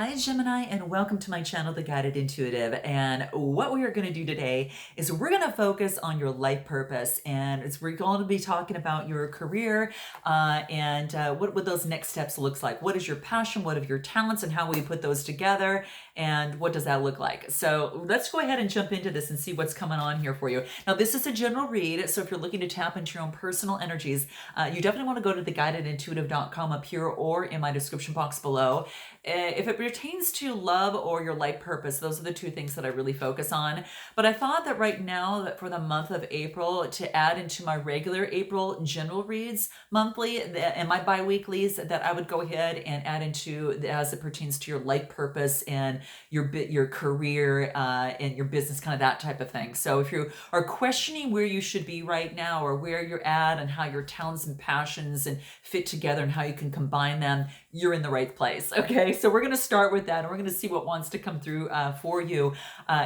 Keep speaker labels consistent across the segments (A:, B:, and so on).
A: Hi, Gemini, and welcome to my channel, The Guided Intuitive. And what we are going to do today is we're going to focus on your life purpose. And we're going to be talking about your career and what those next steps looks like. What is your passion? What are your talents? And how will you put those together? And what does that look like? So let's go ahead and jump into this and see what's coming on here for you. Now, this is a general read. So if you're looking to tap into your own personal energies, you definitely want to go to theguidedintuitive.com up here or in my description box below. If it pertains to love or your life purpose, those are the two things that I really focus on. But I thought that right now, that for the month of April, to add into my regular April general reads monthly and my bi-weeklies, that I would go ahead and add into as it pertains to your life purpose and your career and your business, kind of that type of thing. So if you are questioning where you should be right now or where you're at and how your talents and passions and fit together and how you can combine them, you're in the right place. Okay, so we're going to start with that, and we're going to see what wants to come through for you,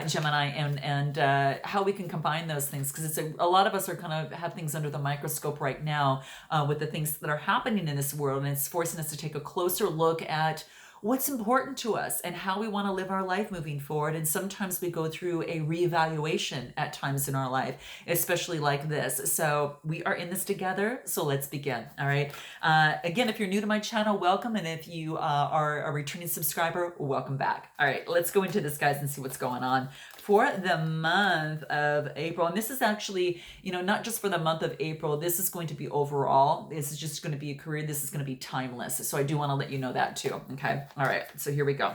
A: Gemini, and how we can combine those things, because it's a lot of us are kind of have things under the microscope right now with the things that are happening in this world, and it's forcing us to take a closer look at what's important to us and how we want to live our life moving forward. And sometimes we go through a reevaluation at times in our life, especially like this. So we are in this together. So let's begin. All right. Again, if you're new to my channel, welcome. And if you are a returning subscriber, welcome back. All right, let's go into this, guys, and see what's going on for the month of April. And this is actually, not just for the month of April, this is going to be overall. This is just going to be a career. This is going to be timeless. So I do want to let you know that too. Okay. All right. So here we go.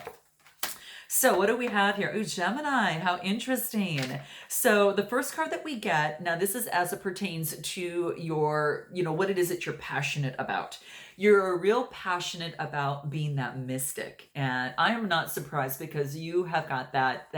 A: So what do we have here? Ooh, Gemini, how interesting. So the first card that we get, now this is as it pertains to your, what it is that you're passionate about. You're real passionate about being that mystic. And I am not surprised, because you have got that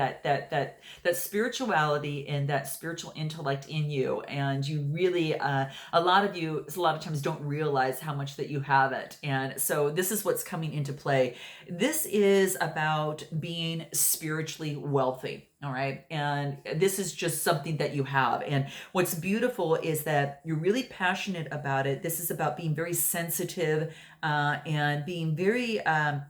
A: spirituality and that spiritual intellect in you. And you really, a lot of times don't realize how much that you have it. And so this is what's coming into play. This is about being spiritually wealthy. All right. And this is just something that you have. And what's beautiful is that you're really passionate about it. This is about being very sensitive and being very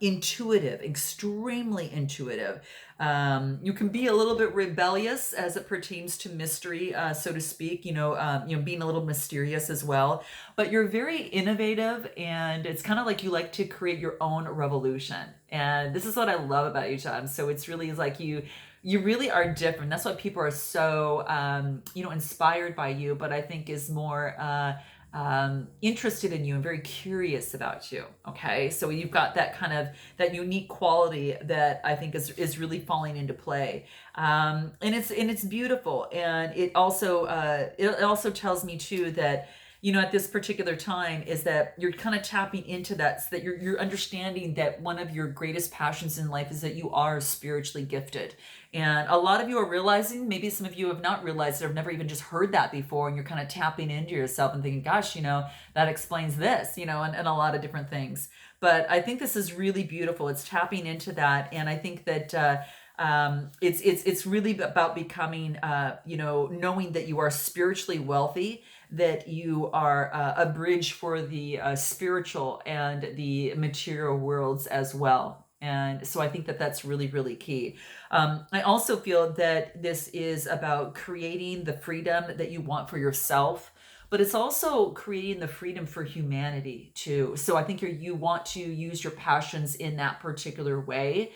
A: intuitive, extremely intuitive. You can be a little bit rebellious as it pertains to mystery, so to speak, being a little mysterious as well. But you're very innovative, and it's kind of like you like to create your own revolution. And this is what I love about you, John. So it's really like you really are different. That's why people are so, inspired by you, but I think is more interested in you and very curious about you. Okay. So you've got that kind of, that unique quality that I think is really falling into play. And it's beautiful. And it also tells me too that, at this particular time, is that you're kind of tapping into that, so that you're understanding that one of your greatest passions in life is that you are spiritually gifted. And a lot of you are realizing, maybe some of you have not realized, or have never even just heard that before, and you're kind of tapping into yourself and thinking, gosh, that explains this, and a lot of different things. But I think this is really beautiful. It's tapping into that. And I think that it's really about becoming, knowing that you are spiritually wealthy, that you are a bridge for the spiritual and the material worlds as well. And so I think that that's really, really key. I also feel that this is about creating the freedom that you want for yourself, but it's also creating the freedom for humanity too. So I think you want to use your passions in that particular way.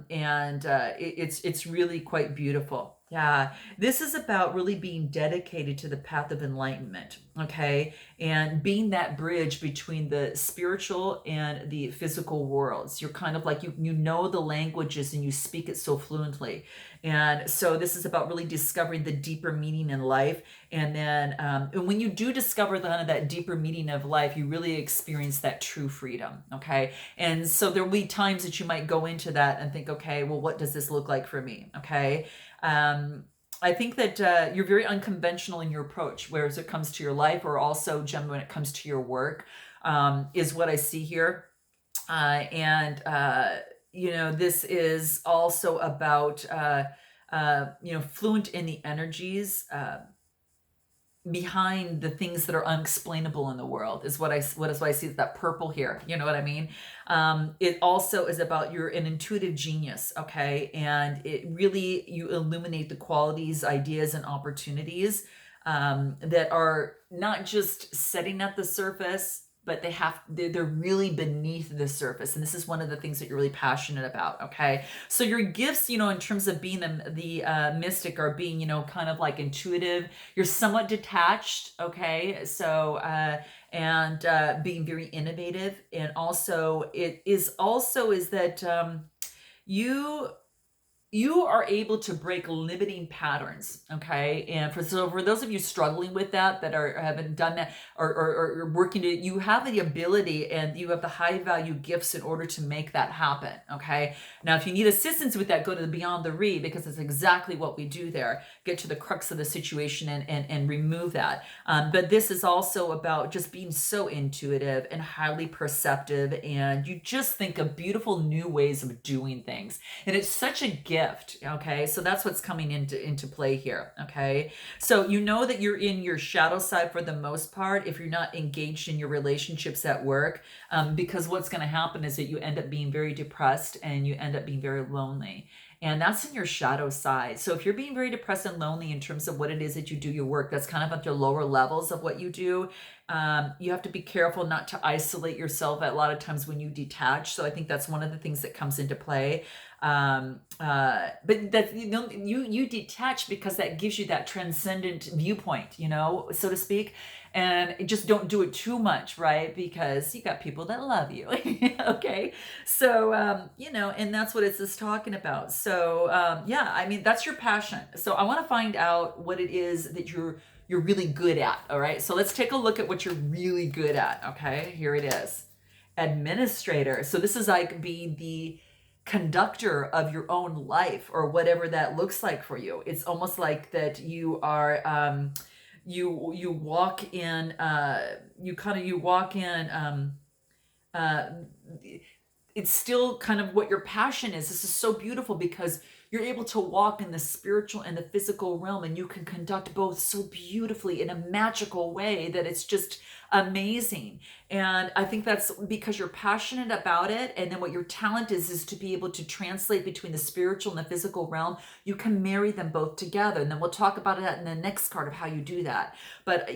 A: It's really quite beautiful. Yeah, this is about really being dedicated to the path of enlightenment, okay? And being that bridge between the spiritual and the physical worlds. You're kind of like, you know the languages and you speak it so fluently. And so this is about really discovering the deeper meaning in life. And then and when you do discover that deeper meaning of life, you really experience that true freedom, okay? And so there will be times that you might go into that and think, okay, well, what does this look like for me, okay? I think that you're very unconventional in your approach, whereas it comes to your life, or also, Gem, when it comes to your work, is what I see here. This is also about, fluent in the energies. behind the things that are unexplainable in the world is what is why I see that purple here. You know what I mean? It also is about you're an intuitive genius, okay? And it really, you illuminate the qualities, ideas, and opportunities that are not just setting at the surface, but they're really beneath the surface. And this is one of the things that you're really passionate about, okay? So your gifts, in terms of being the mystic, are being, kind of like intuitive. You're somewhat detached, okay? So, and being very innovative. And also, it is also is that you you are able to break limiting patterns, okay? And for those of you struggling with that are haven't done that, or working to, you have the ability and you have the high value gifts in order to make that happen, okay? Now, if you need assistance with that, go to the Beyond the Read, because it's exactly what we do there. Get to the crux of the situation and remove that. But this is also about just being so intuitive and highly perceptive, and you just think of beautiful new ways of doing things. And it's such a gift, okay? So that's what's coming into play here, okay? So you know that you're in your shadow side for the most part if you're not engaged in your relationships at work, because what's going to happen is that you end up being very depressed and you end up being very lonely. And that's in your shadow side. So if you're being very depressed and lonely in terms of what it is that you do your work, that's kind of at the lower levels of what you do. You have to be careful not to isolate yourself a lot of times when you detach. So I think that's one of the things that comes into play. But that, you detach because that gives you that transcendent viewpoint, so to speak. And just don't do it too much, right? Because you got people that love you. Okay. So, and that's what it's just talking about. So, yeah, I mean, that's your passion. So I want to find out what it is that you're really good at. All right. So let's take a look at what you're really good at. Okay. Here it is. Administrator. So this is like being the conductor of your own life, or whatever that looks like for you. It's almost like that you are, you walk in, you walk in, uh, it's still kind of what your passion is. This is so beautiful because you're able to walk in the spiritual and the physical realm, and you can conduct both so beautifully in a magical way that it's just amazing. And I think that's because you're passionate about it. And then what your talent is to be able to translate between the spiritual and the physical realm. You can marry them both together. And then we'll talk about that in the next card of how you do that. But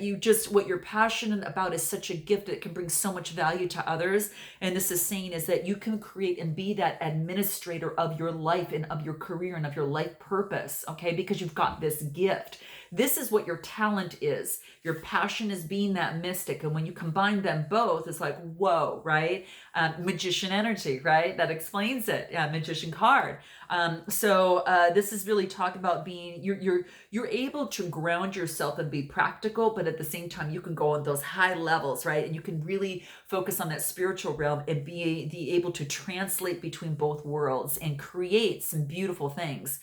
A: what you're passionate about is such a gift that can bring so much value to others. And this is saying is that you can create and be that administrator of your life and of your career and of your life purpose, okay? Because you've got this gift. This is what your talent is. Your passion is being that mystic. And when you combine them both, it's like, whoa, right? Magician energy, right? That explains it. Magician card. So this is really talking about being, you're able to ground yourself and be practical, but at the same time, you can go on those high levels, right? And you can really focus on that spiritual realm and be able to translate between both worlds and create some beautiful things.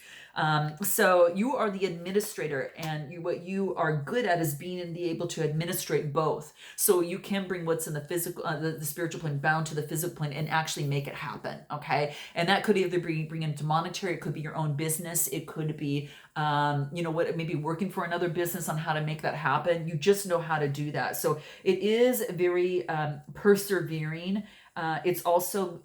A: So you are the administrator, and what you are good at is being able to administrate both. So you can bring what's in the physical, the spiritual plane bound to the physical plane and actually make it happen. Okay. And that could either bring into monetary, it could be your own business. It could be, maybe working for another business on how to make that happen. You just know how to do that. So it is very, persevering. It's also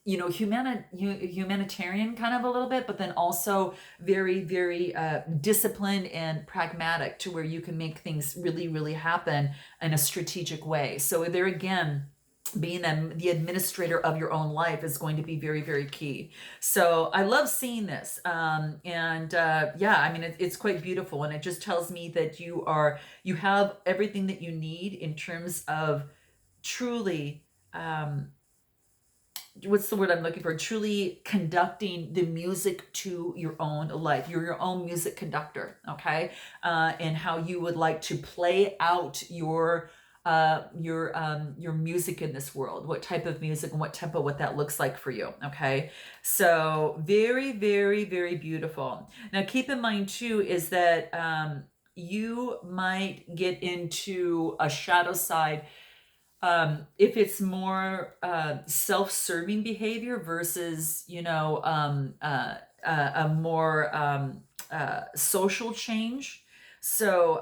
A: humanitarian kind of a little bit, but then also very, very disciplined and pragmatic, to where you can make things really, really happen in a strategic way. So there again, being the administrator of your own life is going to be very, very key. So I love seeing this. Yeah, I mean, it's quite beautiful. And it just tells me that you have everything that you need in terms of truly, what's the word I'm looking for? Truly conducting the music to your own life. You're your own music conductor, okay? And how you would like to play out your music in this world, what type of music and what tempo, what that looks like for you, okay? So very, very, very beautiful. Now keep in mind too is that you might get into a shadow side if it's more self-serving behavior versus, a more social change. So,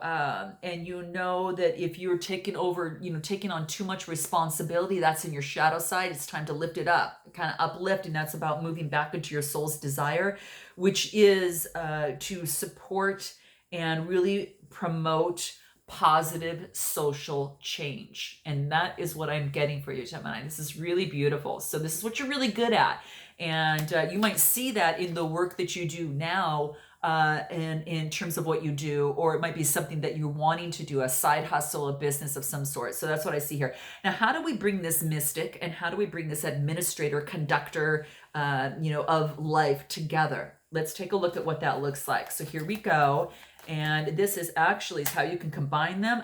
A: and you know that if you're taking over, taking on too much responsibility, that's in your shadow side. It's time to lift it up, kind of uplift. And that's about moving back into your soul's desire, which is to support and really promote positive social change. And that is what I'm getting for you, Gemini. This is really beautiful. So this is what you're really good at. And you might see that in the work that you do now, in terms of what you do, or it might be something that you're wanting to do, a side hustle, a business of some sort. So that's what I see here. Now, how do we bring this mystic and how do we bring this administrator, conductor, of life together? Let's take a look at what that looks like. So here we go. And this is actually how you can combine them.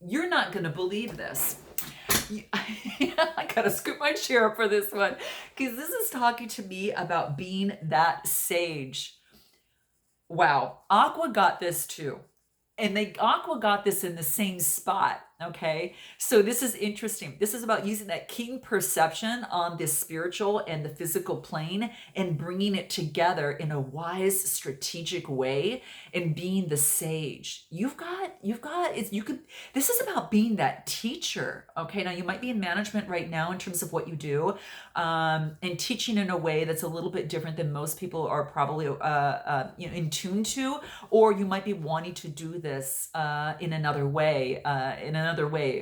A: You're not going to believe this. I gotta scoop my chair up for this one, because this is talking to me about being that sage. Wow, Aqua got this too. And Aqua got this in the same spot. Okay, so this is interesting. This is about using that keen perception on this spiritual and the physical plane and bringing it together in a wise, strategic way and being the sage. This is about being that teacher. Okay, now you might be in management right now in terms of what you do, and teaching in a way that's a little bit different than most people are probably in tune to, or you might be wanting to do this in another way,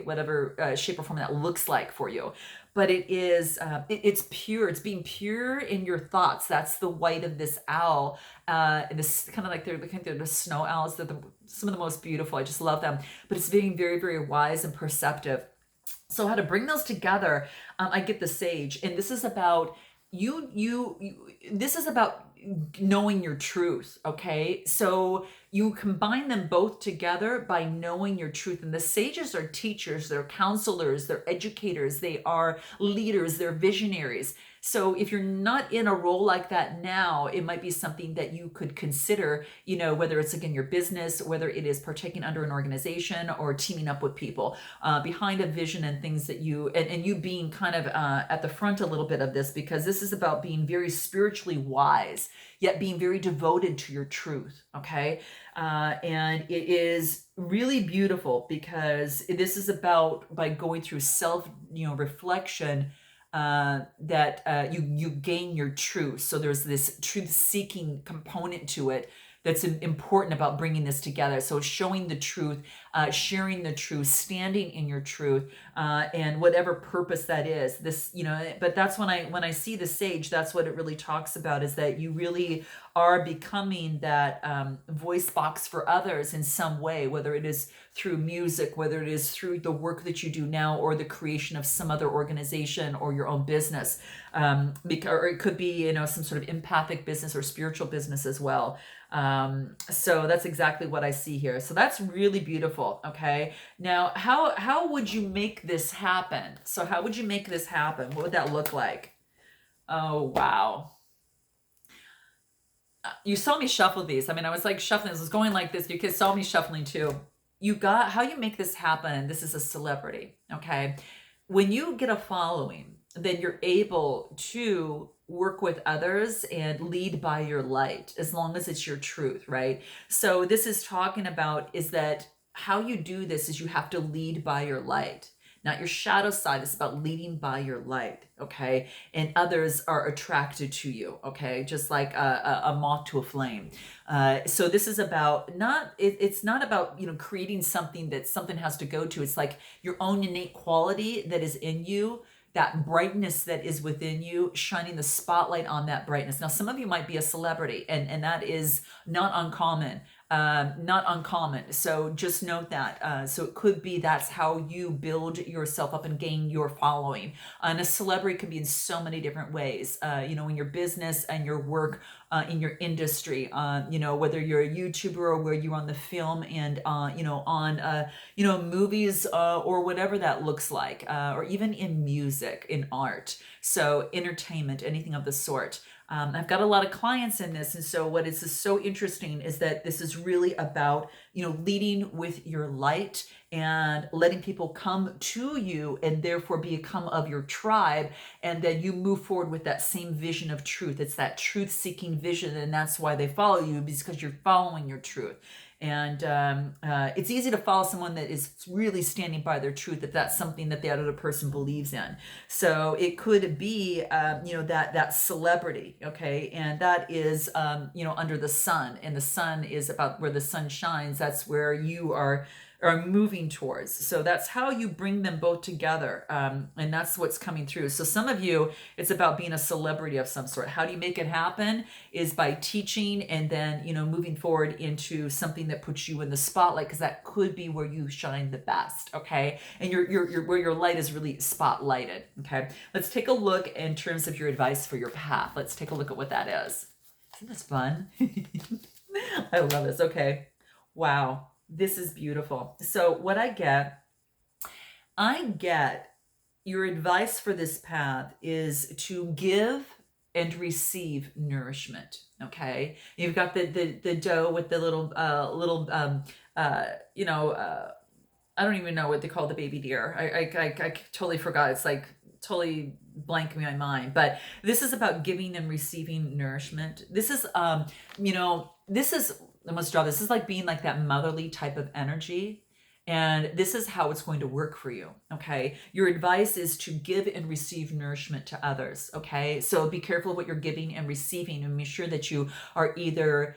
A: whatever shape or form that looks like for you. But it's pure. It's being pure in your thoughts. That's the white of this owl. This kind of like they're the snow owls. They're some of the most beautiful. I just love them. But it's being very, very wise and perceptive. So how to bring those together? I get the sage, and this is about this is about knowing your truth. Okay, so you combine them both together by knowing your truth. And the sages are teachers, they're counselors, they're educators, they are leaders, they're visionaries. So if you're not in a role like that now, it might be something that you could consider, whether it's again your business, whether it is partaking under an organization or teaming up with people behind a vision and things that you, and you being kind of at the front a little bit of this, because this is about being very spiritually wise, yet being very devoted to your truth. Okay. And it is really beautiful because this is about, by going through self, reflection, that you gain your truth. So there's this truth-seeking component to it that's important about bringing this together. So showing the truth, sharing the truth, standing in your truth, and whatever purpose that is. But that's when I see the sage, that's what it really talks about, is that you really are becoming that voice box for others in some way, whether it is through music, whether it is through the work that you do now, or the creation of some other organization or your own business, or it could be some sort of empathic business or spiritual business as well. So that's exactly what I see here. So that's really beautiful. Okay. Now, how would you make this happen? So how would you make this happen? What would that look like? Oh, wow. You saw me shuffle these. I mean, I was like shuffling. This was going like this. You guys saw me shuffling too. How you make this happen. This is a celebrity. Okay. When you get a following, then you're able to work with others and lead by your light, as long as it's your truth, right? So this is talking about is that how you do this is you have to lead by your light, not your shadow side. It's about leading by your light, okay? And others are attracted to you, okay? Just like a moth to a flame. So this is about it's not about, creating something that something has to go to. It's like your own innate quality that is in you, that brightness that is within you, shining the spotlight on that brightness. Now, some of you might be a celebrity, and that is not uncommon. So just note that. So it could be that's how you build yourself up and gain your following. And a celebrity can be in so many different ways, in your business and your work, in your industry, whether you're a YouTuber or where you're on the film and, on movies, or whatever that looks like, or even in music, in art. So entertainment, anything of the sort. I've got a lot of clients in this. And so what is so interesting is that this is really about, leading with your light and letting people come to you and therefore become of your tribe. And then you move forward with that same vision of truth. It's that truth seeking vision. And that's why they follow you, because you're following your truth. And it's easy to follow someone that is really standing by their truth if that's something that the other person believes in. So it could be, that celebrity, okay? And that is, under the sun, and the sun is about where the sun shines. That's where you are moving towards. So that's how you bring them both together. And that's what's coming through. So some of you, it's about being a celebrity of some sort. How do you make it happen? Is by teaching and then, moving forward into something that puts you in the spotlight, because that could be where you shine the best, okay? And you're where your light is really spotlighted, okay? Let's take a look in terms of your advice for your path. Let's take a look at what that is. Isn't this fun? I love this. Okay. Wow. This is beautiful. So what I get your advice for this path is to give and receive nourishment. Okay. You've got the dough with the little, I don't even know what they call the baby deer. I totally forgot. It's like totally blanking my mind, but this is about giving and receiving nourishment. This is, this is like being like that motherly type of energy. And this is how it's going to work for you, okay? Your advice is to give and receive nourishment to others, okay? So be careful what you're giving and receiving, and make sure that you are either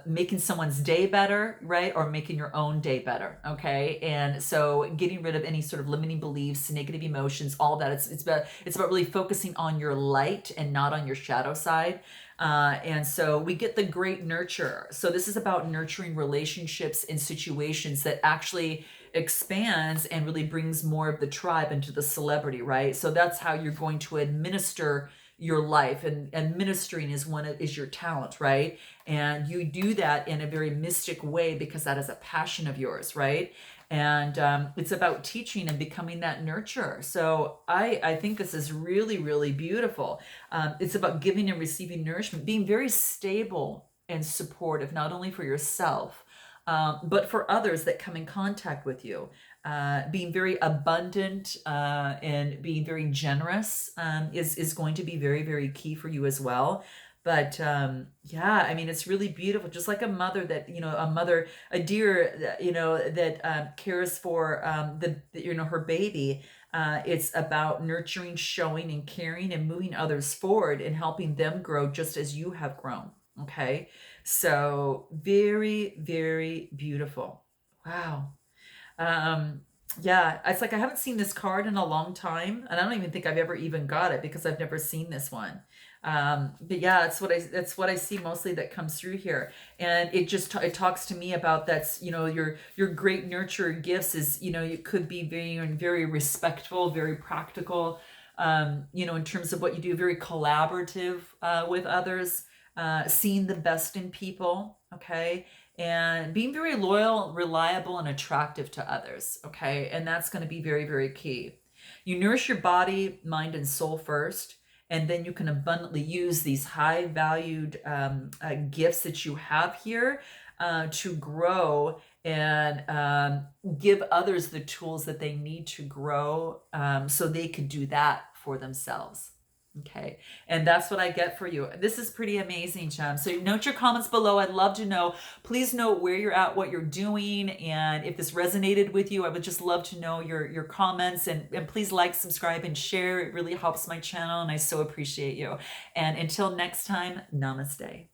A: making someone's day better, right? Or making your own day better, okay? And so getting rid of any sort of limiting beliefs, negative emotions, all that. It's about really focusing on your light and not on your shadow side. And so we get the great nurture. So this is about nurturing relationships and situations that actually expands and really brings more of the tribe into the celebrity, right? So that's how you're going to administer your life, and administering is your talent, right? And you do that in a very mystic way because that is a passion of yours, right? And it's about teaching and becoming that nurturer. So I think this is really, really beautiful. It's about giving and receiving nourishment, being very stable and supportive, not only for yourself, but for others that come in contact with you. Being very abundant and being very generous is going to be very, very key for you as well. But it's really beautiful. Just like a mother that, a deer, that cares for her baby. It's about nurturing, showing, and caring, and moving others forward and helping them grow just as you have grown. Okay, so very, very beautiful. Wow. It's like I haven't seen this card in a long time, and I don't even think I've ever even got it because I've never seen this one. But yeah, that's what I see mostly that comes through here, and it talks to me about that's your great nurture gifts is you could be very very respectful, very practical, in terms of what you do, very collaborative with others, seeing the best in people, okay. And being very loyal, reliable, and attractive to others, okay? And that's going to be very, very key. You nourish your body, mind, and soul first, and then you can abundantly use these high-valued gifts that you have here to grow and give others the tools that they need to grow so they could do that for themselves. Okay, and that's what I get for you. This is pretty amazing, Jem. So note your comments below. I'd love to know. Please note where you're at, what you're doing, and if this resonated with you. I would just love to know your comments, and please like, subscribe, and share. It really helps my channel, and I so appreciate you. And until next time, namaste.